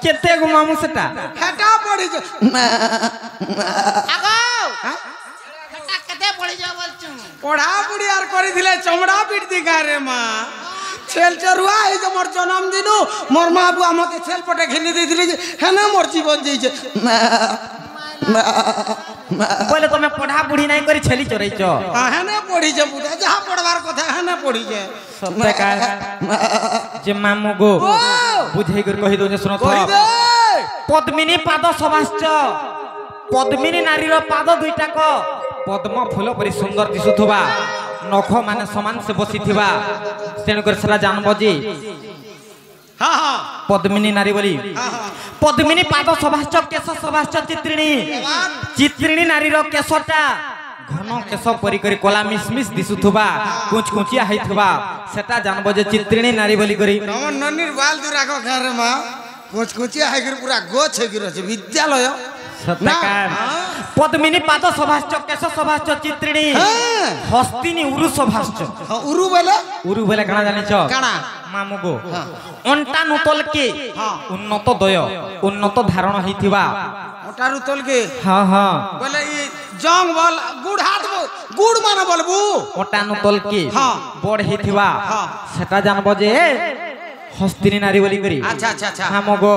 কেতে গো মামু সেটা हेटा पढ़ी छे আগো হেটা কেতে পড়ি যা বলছু पढ़ा पढ़ी यार करी थिले चमड़ा पीट दी का रे मां छेल चरुआ ए जे मोर जन्मदिन मोर मां बुआ मते छेल पटे खेली देथिले जे हेना मोर जीवन जई छे বলে তুমি পড়া বুড়ি নাই করে ছেলি চরাইছ हेने पढ़ी छे पुता जहां पढ़वार कथा हेने पढ़ी छे সত্যকার যে মামু গো বুঝে গের কহি দউছ শুন থ कहि दे পদ্মিনী পাদ শোভাশ্চ পদ্মিনী নারীর পাদ দুইটাক পদ্ম ফুল পরি সুন্দর দিশুথবা নখ মানে সমান সে বসিথিবা তেণু করে সেটা জানব যে हां हां পদ্মিনী নারী বলি পদ্মিনী পাদ শোভাশ্চ কেশ শোভাশ্চ চিত্রিণী চিত্রিণী নারীর কেশটা ঘন কেশ পরি করে কলা মিসমিস দিশুথবা কুচ কুচিয়া হইথবা সেটা জানব যে চিত্রিণী নারী বলি করি तमन नन्नीर बाल दु राखो घर रे मां कोच कोचिया हाइगर पूरा गोछ हेगिर छे विद्यालय সত্যকার পদ্মিনী পাদ শোভাশ্চ কেশ শোভাশ্চ চিত্রিণী हां হস্তিনী উরু শোভাশ্চ उरु बोले উরু বলে কানা জানিছ काना মামু গো অন্টা নুতলকে উন্নত দয় উন্নত ধারণ হইথিবা मोटारू तोल के হ্যাঁ হ্যাঁ बोले ई जंग बोल गुड़ हाथ बोल गुड़ माने बोलबू অটা নুতলকে হ্যাঁ। বড় হইথিবা হ্যাঁ। সেটা জানব যে हस्तिनी नारी बोली करी अच्छा अच्छा अच्छा हम गो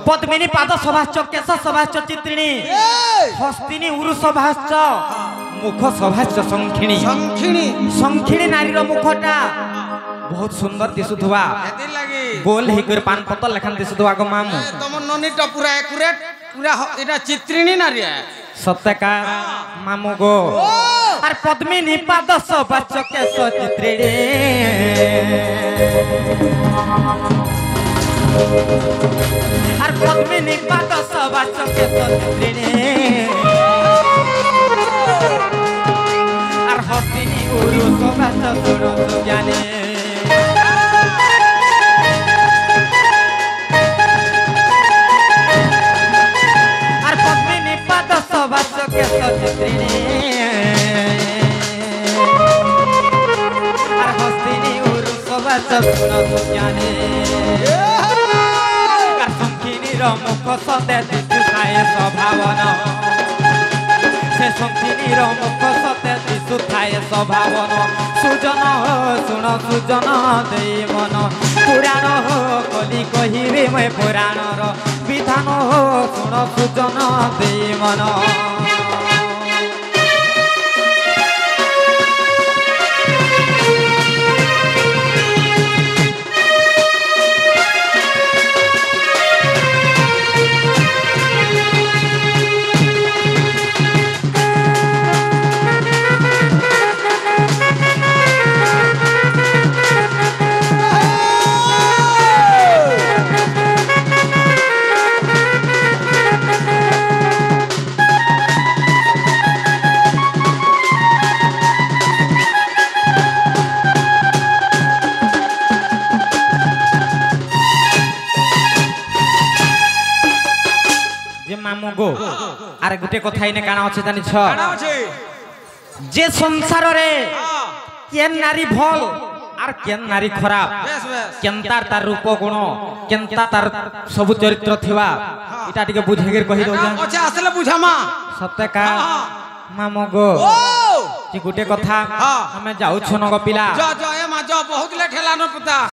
पद्मिनी पाद सभाश्च केश सभाश्च चित्रिणी हस्तिनी उरु सभाश्च मुख सभाश्च संखिणी संखिणी संखिणी नारीर मुखटा बहुत सुंदर दिसुथुवा एतिर लागी गोल हेकर पान पतल लेखन दिसुथुवा गो मामू तम ननीटा पूरा एक्यूरेट पूरा एटा चित्रिणी नारी है सत्य का मामू गो और पद्मिनी पाद सभाश्च केश चित्रिणी और पद्मिनी पाद सभाश्च केश चित्रिणी और हस्तिनी उरु सभाश्च सुनो ज्ञानी और पद्मिनी पाद सभाश्च केश चित्रिणी और हस्तिनी उरु सभाश्च सुनो ज्ञानी मुख सते दिशुथाए स्वभावन से संखिनीर मुख सते दिशुथाए स्वभावन सुजन हो सुन सुजन दे मन पुराण हो कली कहिबे मैं पुराणर विधान हो सुन सुजन दे मन मामू गो आरे गुटे कथा इने काना अछि जानि छ काना अछि जे संसार रे केन नारी भल आर केन नारी खराब बेस बेस केनतार तार रूप गुण केनता तार सब चरित्र थिवा इटा टिके बुझेगर कहि दो जा अच्छा असले बुझामा सत्य का मामू गो ओ जे गुटे कथा हमें जाउ छ नग पिला जा जा ए मा जा बहुत ले ठेला न पता